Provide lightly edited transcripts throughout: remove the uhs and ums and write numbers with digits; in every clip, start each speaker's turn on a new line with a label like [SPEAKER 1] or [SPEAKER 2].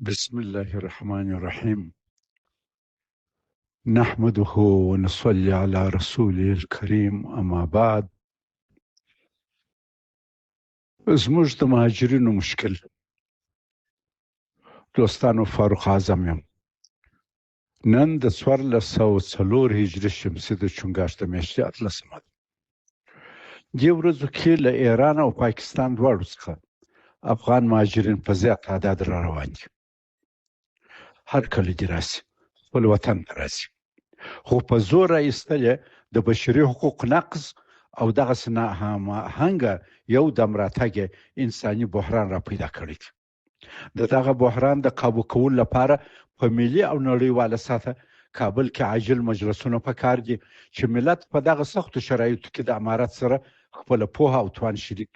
[SPEAKER 1] بسم الله الرحمن الرحيم نحمده ونصلي على رسوله الكريم أما بعد. زموږ د مهاجرینو مشکل دوستانو فاروق اعظم یم. نن د 1404 هجري شمسي د چونګاښ د میاشتې 18 ده. دې ورځو کې له ایران او پاکستان دواړو څخه افغان مهاجرین په زیات تعداد را روان دي. هر کله دې راسي خپل وطن ته راسي، خو په زور راایستل یې د بشري حقوق نقض او دغسې ناهماهنګه یو دم راتګ انساني بحران را پیدا کړی دی. د دغه بحران د قابو کولو لپاره په ملي او نړیواله سطحه کابل کې عاجل مجلسونه پکار دي چې ملت په دغه سختو شرایطو کې د امارت سره خپله پوهه او توان شریک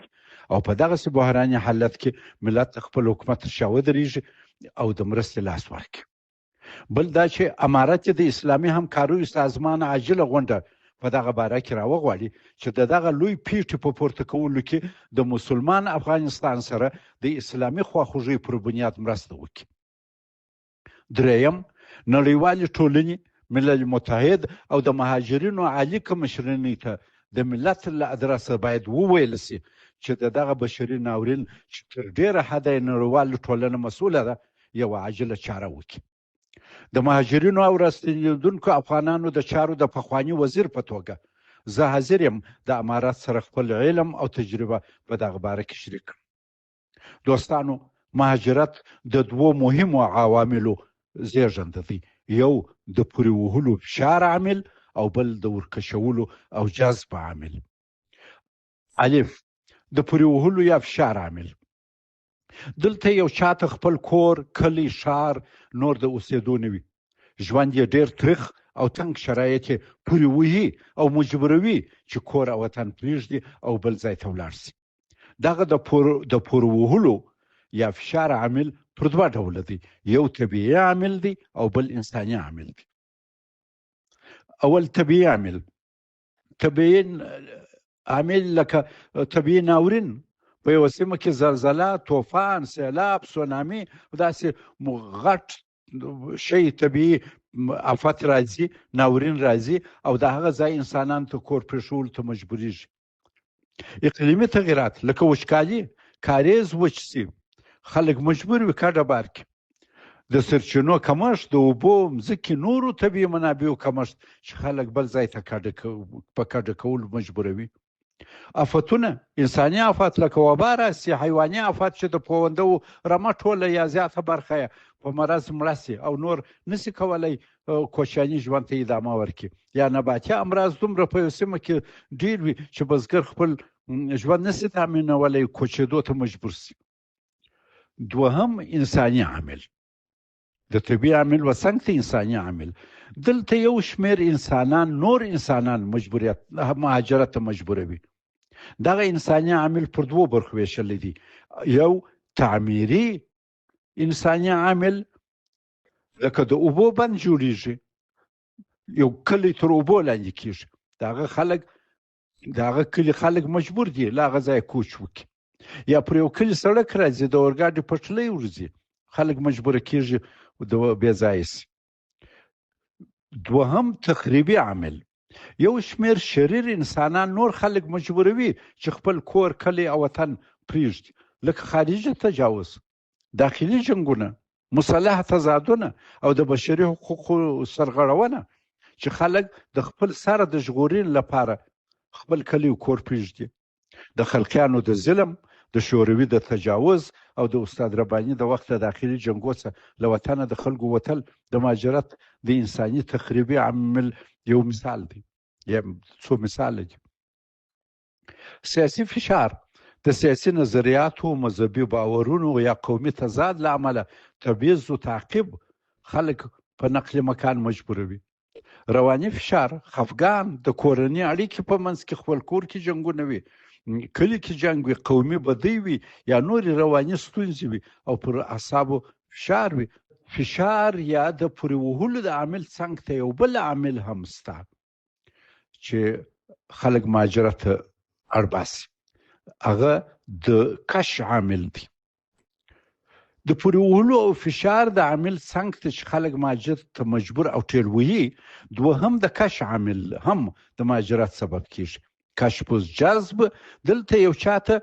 [SPEAKER 1] او په دغسې بحراني حالت کې ملت خپل حکومت تر شا ودرېږي او د مرستې لاس ورکړي. بل دا چې امارت د اسلامي همکاریو سازمان عاجله غونډه په دغه باره کې راوغواړي چې د دغه لوی پیټې په پورته کولو کې د مسلمان افغانستان سره د اسلامي خواخوږۍ پر بنیاد مرسته وکړي. دریم، نړیوالې ټولنې، ملل متحد او د مهاجرینو عالي کمشرنې ته د ملت له ادرسه باید وویل سي چې دغه بشري ناورین چې تر ډیره حده نړیواله ټولنه مسؤله ده یوه عاجله چاره وکړي. د مهاجرینو او راستنېدونکو افغانانو د چارو د پخواني وزیر په توګه زه حاضر یم د امارات سره خپل علم او تجربه په دغه باره کې شریک کړم. دوستانو، مهاجرت د دوو مهمو عواملو زیږنده دی، یو د پورې وهلو فشار عامل او بل د ورکشولو او جذب عامل. الف، د پورې وهلو یا فشار عامل. دلته یو چاته خپل کور، کلی، ښار نور د اوسېدو نه وي، ژوند یې ډېر تریخ او تنګ شرایط یې پورې وهي او مجبوروي چې کور او وطن پرېږدي او بل ځای ته ولاړ شي. دغه د پورې وهلو یا فشار عامل پر دوه ډوله دی، یو طبیعي عامل دی او بل انساني عامل دی. اول طبیعي عامل. طبیعي عامل لکه طبیعي ناورین، په یوه سیمه کې زلزله، طوفان، سیلاب، سونامي، داسې غټ شی طبیعي آفت راځي، ناورین راځي او د هغه ځای انسانانو ته کور پرېښولو ته مجبوریږي. اقلیمي تغیرات لکه وچکالي، کاریز وچ شي، خلک مجبور وي کډه بار کړي. د سرچینو کمښت، د اوبو، مځکې، نورو طبیعي منابعو کمښت چې خلک بل ځای ته په کډه کولو مجبوروي. آفتونه، انساني آفات لکه وبا راسي، حیواني آفات چې د پوندو رمه ټوله یا زیاته برخه یې په مرض مړه سي او نور نسي کولی کوچیاني ژوند ته ادامه ورکړي، یا نباتي امراض دومره په یو سیمه کې ډېر وي چې بزګر خپل ژوند نسي تامینولی، کوچېدو ته مجبور سي. دوهم، انساني عامل. د طبیعي عامل وڅنګ ته انساني عامل. دلته یو شمېر انسانان نور انسانان مهاجرت ته مجبوروي. دغه انساني عامل پر دوو برخو ویشلی دی، یو تعمیري انساني عامل، لکه د اوبو بند جوړیږي، یو کلی تر اوبو لاندې کیږي، د هغه کلي خلک مجبور دي له هغه ځایه کوچ وکړي، یا پر یو کلي سړک راځي، د اورګاډي پټلۍ ورځي، خلک مجبوره کیږي د بې ځایه سي. دوهم، تخریبي عامل. یو شمېر شریر انسانان نور خلک مجبوروي چې خپل کور، کلی او وطن پرېږدي، لکه خارجي تجاوز، داخلي جنګونه، مسلح تضادونه او د بشري حقوقو سرغړونه چې خلک د خپل سره د ژغورنې لپاره خپل کلی او کور پرېږدي. د خلقیانو د ظلم، د شوروي د تجاوز او د استاد رباني د وخت د داخلي جنګو څخه له وطنه د خلکو وتل د مهاجرت د انساني تخریبي عامل یو مثال دی، یا څو مثاله دي. سیاسي فشار. د سیاسي نظریاتو، مذهبي باورونو یا قومي تضاد له امله تبعیض و تعقیب خلک په نقل مکان مجبوروي. رواني فشار. خفګان، د کورنۍ اړیکې په منځ کې خپل کور کې جنګونه وي، کلی کې جنګ وي، قومي بدۍ وي یا نورې رواني ستونزې وي او پر اعصابو فشار وي. فشار یا د پورې وهلو د عامل څنګ ته یو بل عامل هم سته چې خلک مهاجرت ته اړ باسي، هغه د کش عامل دی. د پورې وهلو او فشار د عامل څنګ ته چې خلک مهاجرت ته مجبور او ټیلوهي. دوهم د کش عامل هم د مهاجرت سبب کیږي. کش پوز جذب، دلته یو چاته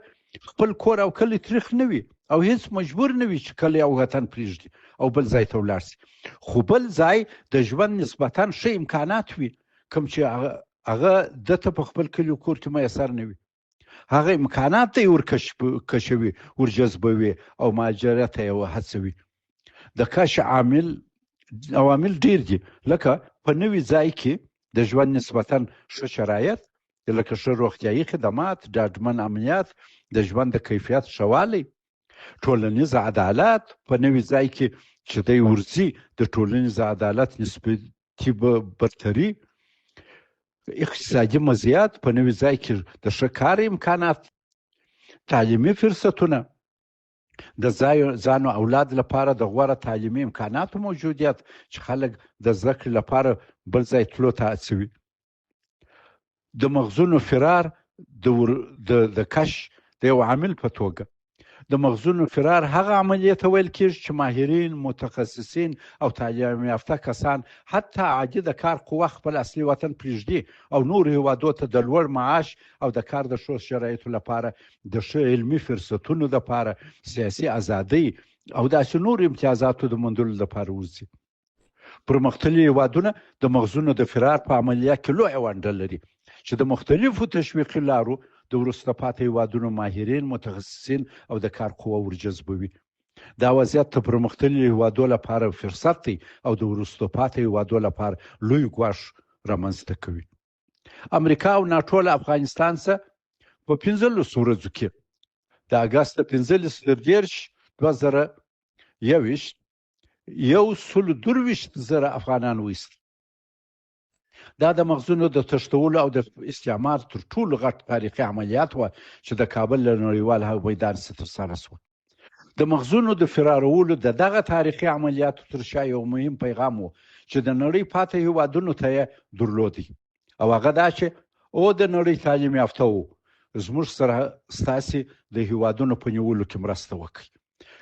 [SPEAKER 1] خپل کور او کلی تریخ نه وي او هیڅ مجبور نه وي چې کلی او وطن پرېږدي او بل ځای ته ولاړ شي، خو بل ځای د ژوند نسبتا ښه امکانات وي کوم چې هغه دته په خپل کلي کور کې میسر نه وي، هغه امکانات ته ورکشوي ورجذبوي او مهاجرت ته یې وهڅوي. د کش عوامل ډیر دي، لکه په نوي ځای کې د ژوند نسبتا ښه شرایط، لکه ښه روغتیایي خدمات، ډاډمن امنیت، د ژوند د کیفیت ښه والی، ټولنیز عدالت. په نوي ځای کې چې دی ورځي د ټولنیز عدالت نسبتي برتري، اقتصادي مزیات، په نوي ځای کې د ښه کار امکانات، تعلیمي فرصتونه، د ځان او اولاد لپاره د غوره تعلیمي امکاناتو موجودیت چې خلک د زده کړې لپاره بل ځای تلو ته هڅوي. د مغزونو فرار د کش د یو عامل په توګه، د مغزونو فرار هغه عملیه ته ویل کېږي چې ماهرین، متخصصین او تعلیم یافته کسان حتی عادي د کار قوه خپل اصلي وطن پرېږدي او نورو هیوادو ته د لوړ معاش او د کار د ښو شرایطو لپاره، د ښه علمي فرصتونو لپاره، سیاسي ازادۍ او داسې نورو امتیازاتو د موندلو لپاره وځي. پرمختللي هیوادونه د مغزونو د فرار په عملیه کې لویه ونډه لري چې د مختلفو تشویقي لارو د وروسته پاتې هیوادونو ماهرین، متخصصین او د کار قوه ورجذبوي. دا وضعیت د پرمختللي هیوادو لپاره فرصت دی او د وروسته پاتې هیوادو لپاره لوی ګواښ رامنځته کوي. امریکا او ناټو له افغانستان څخه په 15 ورځو کې د اګست 15 تر 10 2021 123,000 افغانان وایستل. دا د مغزونو د تښتولو او د استعمار تر ټولو غټ تاریخي عملیات وه چې د کابل له نړیوال میدان څخه ترسره شوه. د مغزونو د فرارولو د دغه تاریخي عملیاتو تر شا یو مهم پیغام و چې د نړۍ پاتې هیوادونو ته یې درلودی، او هغه دا چې او د نړۍ تعلیم یافته وو، زموږ سره ستاسې د هیوادونو په نیولو کې مرسته وکړئ.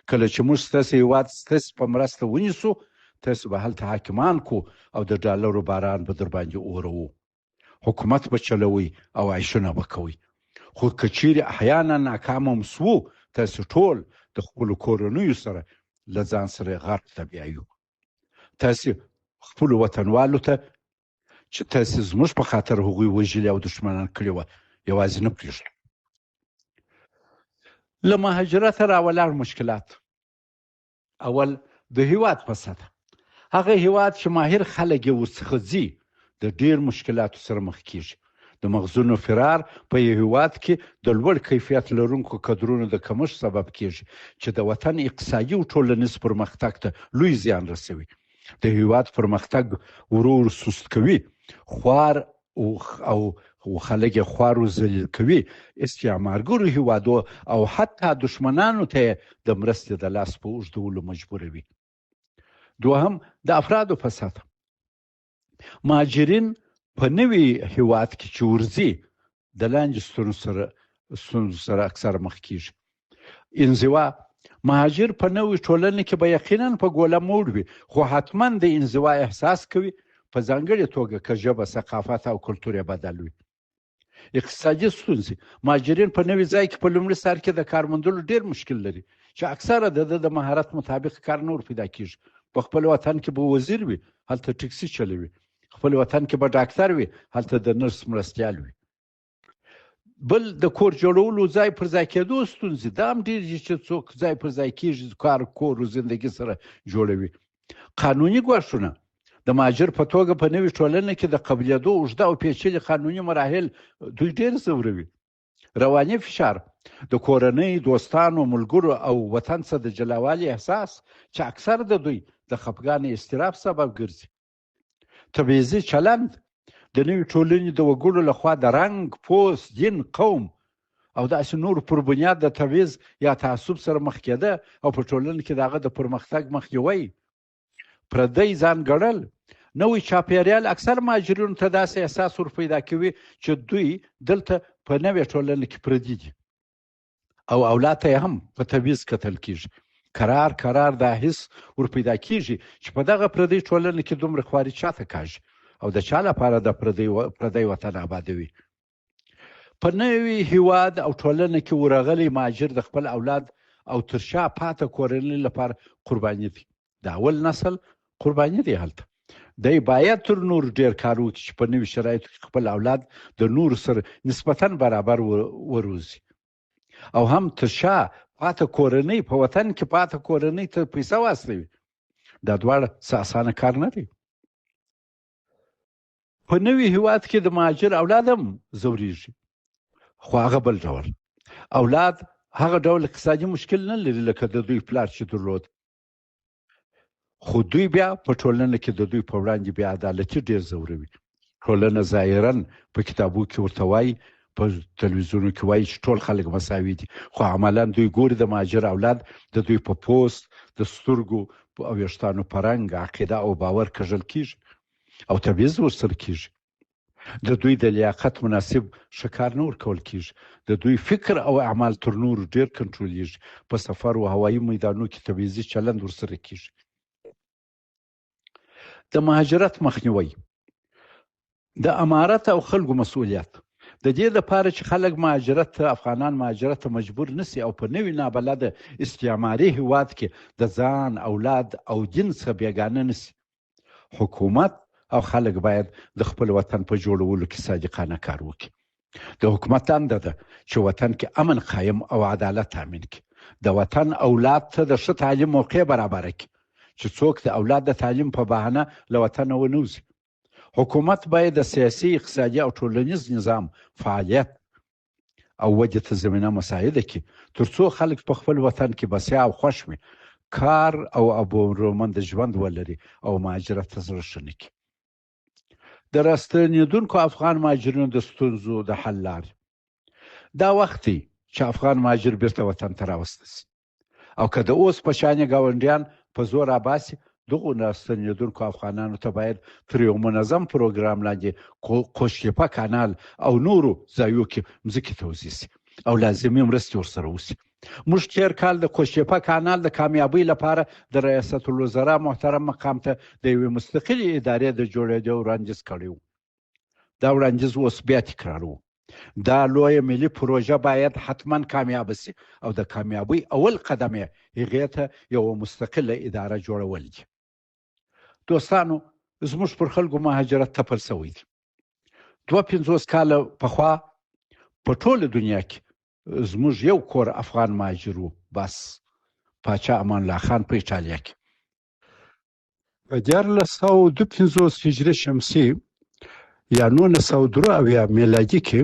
[SPEAKER 1] کله چې موږ ستاسې هیواد ستاسې په مرسته ونیسو، تاسو به هلته حاکمان کو او د ډالرو باران به در باندې اوروو، حکومت به چلوي او عیشونه به کوئ. خو که چیرې احیانا ناکام هم سو، تاسو ټول د خپلو کورنیو سره له ځان سره غرب ته بیایو. تاسو خپلو وطنوالو ته چې تاسو زموږ په خاطر هغوی وژلي او دښمنان کړي وه یوازې نه پرېږدو. له مهاجرته راولاړ مشکلات. اول د هیواد په سطحه، هغه هیواد چې ماهر خلک یې ورڅخه ځي د ډیر مشکلاتو سره مخ کیږي. د مغزونو فرار په یو هیواد کې د لوړ کیفیت لرونکو کدرونو د کمښت سبب کیږي چې د وطن اقتصادي او ټولنیز پرمختګ ته لوی زیان رسوي. د هیواد پرمختګ ورو سست کوي، خوار او خلک یې خوار او ذلیل کوي. استعمارګرو هیوادو او حتی دښمنانو ته د مرستې د لاس په اوږدولو مجبوروي. دوهم د افرادو په سطحه، مهاجرین په نوي هیواد کې چې ورځي د لاندې ستونزو سره اکثر مخ کیږي. انزوا، مهاجر په نوې ټولنه کې به یقینا په ګوله موړ وي، خو حتما د انزوا احساس کوي، په ځانګړې توګه که ژبه، ثقافت او کلتور یې بدل وي. اقتصادي ستونزې، مهاجرین په نوي ځای کې په لومړي سر کې د کار موندلو ډیر مشکل لري چې اکثره د مهارت مطابق کار نور پیدا کیږي. په خپل وطن کې به وزیر وي، هلته ټکسي چلوي. خپل وطن کې به ډاکټر وي، هلته د نرس مرستیال وي. بل د کور جوړولو ځای پر ځای کېدو ستونزې، دا هم ډېر دي چې څوک ځای پر ځای کېږي، کار، کور او زندګي سره جوړوي. قانوني ګواښونه، د مهاجر په توګه په نوې ټولنه کې د قبلېدو اوږده او پیچلي قانوني مراحل دوی ډېر ځوروي. رواني فشار، د کورنۍ، دوستانو، ملګرو او وطن څخه د جلاوالي احساس چې اکثر د دوی د خفګان اضطراب سبب ګرځي. تبعیضي چلند، د نوې ټولنې د وګړو لخوا د رنګ، پوست، دین، قوم او داسې نور پر بنیاد د تبعیض یا تعصب سره مخ کېده او په ټولنه کې د هغه د پرمختګ مخنیوی. پردی ځان ګڼل، نوی چاپیریال اکثر مهاجرینو ته داسې احساس ور پیدا کوي چې دوی دلته په نوې ټولنه کې پردي دي او اولاد ته هم په تبعیض کتل کیږي. کرار دا حس ور پیدا کیږي چې په دغه پردۍ ټولنه کې دومره خواري چاته کاږي او د چا لپاره د پردی وطن آبادوي. په نوي هیواد او ټولنه کې ورغلی مهاجر د خپل اولاد او تر شا پاته کورنۍ لپاره قرباني دي. د اول نسل قرباني دی هلته. دی باید تر نور ډیر کار وکړي چې په نوي شرایطو کې خپل اولاد د نورو سره نسبتا برابر وروزي او هم تر شا پاته کورنۍ په وطن کې پاته کورنۍ ته پیسه واستوي. دا دواړه څه اسانه کار نه دی. په نوي هیواد کې د مهاجر اولاد هم ځورېږي، خو هغه بل ډول اولاد هغه ډول اقتصادي مشکل نه لري لکه د دوی پلار چې درلود، خو دوی بیا په ټولنه کې د دوی په وړاندې بې عدالتي ډېر ځوروي. ټولنه ظاهرا په کتابو کې ورته وایي، په تلویزیونو کې وایي چې ټول خلک مساوي دي، خو عملا دوی ګوري د مهاجر اولاد د دوی په پوست، د سترګو او ویښتانو په رنګ، عقیده او باور کږل کیږي او تبعیض ورسره کیږي. د دوی د لیاقت مناسب ښه کار نه ورکول کیږي. د دوی فکر او اعمال تر نورو ډېر کنټرولېږي. په سفر او هوایي میدانونو کې تبعیضي چلند ورسره کیږي. د مهاجرت مخنیوی، د امارت او خلکو مسؤلیت د دې لپاره چې خلک افغانان مهاجرت ته مجبور نسی او په نوي نابلده استعماري هیواد کې د ځان، اولاد او دین څخه بیګانه نسی. حکومت او خلک باید د خپل وطن په جوړولو کې صادقانه کار وکړي. د حکومت دنده ده چې وطن کې امن قایم او عدالت تامین کړي. د وطن اولاد ته د ښه تعلیم موقع برابره کړي چې څوک د اولاد د تعلیم په بهانه له وطنه ونوځي. حکومت باید د سیاسي، اقتصادي او ټولنیز نظام فعالیت او ودې ته زمینه مساعده کړي تر څو خلک په خپل وطن کې بسیا او خوښ وي، کار او ابرومند ژوند ولري او مهاجرت ته زړه ښه نه کړي. د راستنېدونکو افغان مهاجرینو د ستونزو د حل لارې. دا وخت دی چې افغان مهاجر بیرته وطن ته راوستل شي او که د اوس په شانې ګاونډیان په زور راباسي، دغو راستنېدونکو افغانانو ته باید تر یو منظم پروګرام لاندې قوشتېپه کانال او نورو ځایو کې مځکې توزیع شي او لازمي مرستې ورسره وشي. موږ تېر کال د قوشتېپه کانال د کامیابۍ لپاره د ریاست الوزرا محترم مقام ته د یوې مستقلې ادارې د جوړېدو وړاندیز کړی و. دا وړاندیز اوس بیا تکراروو. دا لویه ملي پروژه باید حتما کامیابه شي او د کامیابۍ اول قدم یې هغې ته یوه مستقله اداره جوړول دي. دوستانو، زموږ پر خلکو مهاجرت تپل شوی دی. 52 کاله پخوا په ټوله دنیا کې زموږ یو کور افغان مهاجر و، بس پاچا امان الله خان په ایټالیا کې. په 1452 هجري شمسي یا 1903 میلادي کې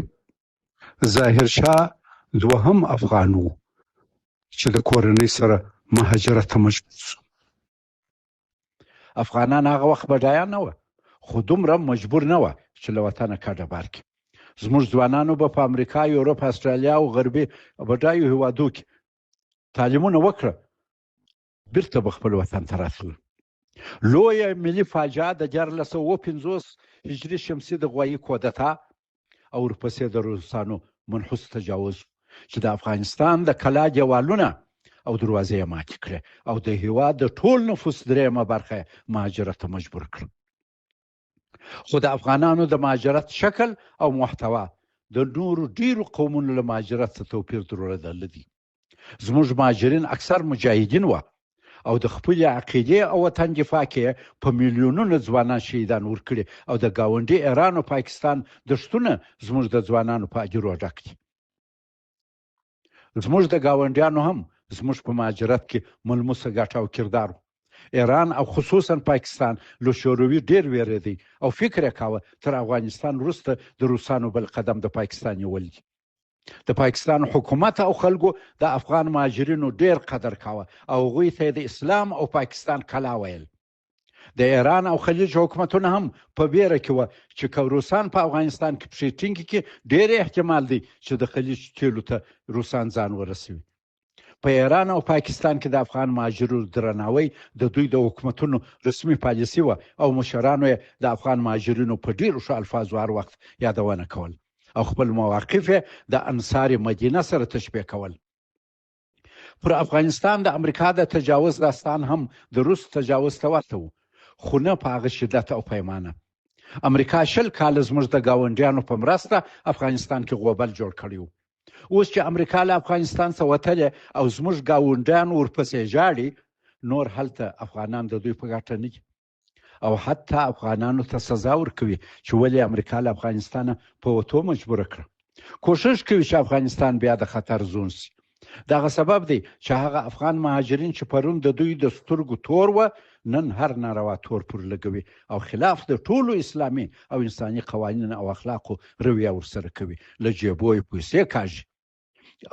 [SPEAKER 1] ظاهرشاه دوهم افغان و چې د کورنۍ سره مهاجرت ته مجبور شو. افغانان هغه وخت بډایان نه وه، خو دومره مجبور نه وه چې له وطنه کډه بار کړي. زموږ ځوانانو به په امریکا، یورپ، استرالیا او غربي بډایو هیوادو کې تعلیمونه وکړه، بیرته به خپل وطن ته راتلل. لویه ملي فاجعه د 1450 هجري شمسي د غوایي کودتا او ورپسې د روسانو منحوس تجاوز چې د افغانستان د کلا دیوالونه او دروازې یې ماتې کړې او د هیواد د ټول نفوس دریمه برخه مهاجرت ته مجبور کړه. خو د افغانانو د مهاجرت شکل او محتوا د نورو ډیرو قومونو له مهاجرت څخه توپیر درلودلی دی. زموږ مهاجرین اکثر مجاهدین وه او د خپلې عقیدې او وطن دفاع کې په میلیونونو ځوانان شهیدان ورکړي او د ګاونډي ایران او پاکستان دښتونه زموږ د ځوانانو په اجرو ډک دي. زموږ د ګاونډیانو هم زموږ په مهاجرت کې ملموسه ګټه او کردار و. ایران او خصوصا پاکستان له شوروي ډیر ویرېدی او فکر یې کاوه تر افغانستان وروسته د روسانو بل قدم د پاکستان نیول دي. د پاکستان حکومت او خلکو د افغان مهاجرینو ډیر قدر کاوه او هغوی ته د اسلام او پاکستان کلا ویل. د ایران او خلیج حکومتونه هم په بیره کې وه چې که روسان په افغانستان کې پښې ټینګې کړي، ډېر احتمال دی چې د خلیج تیلو ته روسان ځان ورسوي. په ایران او پاکستان کې د افغان مهاجرو درناوی د دوی د حکومتونو رسمي پالیسي وه او مشرانو یې د افغان مهاجرینو په ډېرو ښه الفاظو هر وخت یادونه کول او خپل مواقف یې د انصار مدینه سره تشبیه کول. پر افغانستان د امریکا د تجاوز داستان هم د روس تجاوز ته ورته و، خو نه په هغه شدت او پیمانه. امریکا 20 کاله زموږ د ګاونډیانو په مرسته افغانستان کې غوبل جوړ کړی و. اوس چې امریکا له افغانستان څخه وتلې او زموږ ګاونډیان ورپسې ژاړي، نور هلته افغانان د دوی په ګټه نه دي او حتی افغانانو ته سزا ورکوي چې ولې امریکا له افغانستانه په وتو مجبوره کړه. کوشش کوي چې افغانستان بیا د خطر زون سي. دغه سبب دی چې هغه افغان مهاجرین چې پرون د دوی د سترګو تور و، نن هر ناروا تور پر لګوي او خلاف د ټولو اسلامي او انساني قوانین او اخلاقو رویه ورسره کوي. له جیبو یې پیسې کاږي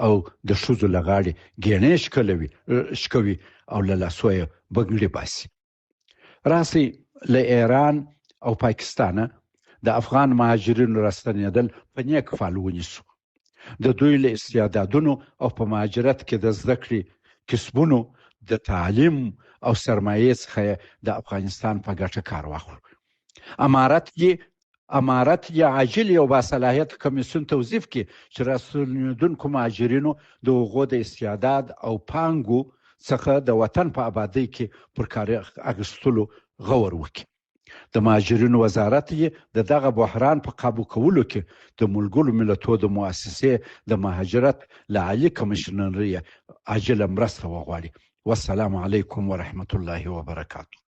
[SPEAKER 1] او د ښځو له غاړې ګېڼې شکوي او له لاسو یې بنګړي باسي. راسئ له ایران او پاکستانه د افغان مهاجرینو راستنېدل په نیک فال ونیسو. د دوی له استعدادونو او په مهاجرت کې د زده کړې کسبونو د تعلیم او سرمایې څخه د افغانستان په ګټه کار واخلو. امارت یې عاجل یو باصلاحیت کمیسیون توظیف کړي چې راستنېدونکو مهاجرینو د هغو د استعداد او پانګو څخه د وطن په آبادۍ کې پر کار اخیستلو غور وکړي. د مهاجرینو وزارت یې د دغه بحران په قابو کولو کې د ملګرو ملتونو د مؤسسې د مهاجرت له عالي کمیشنرۍ عاجله مرسته وغواړي. والسلام علیکم ورحمة الله وبرکاته.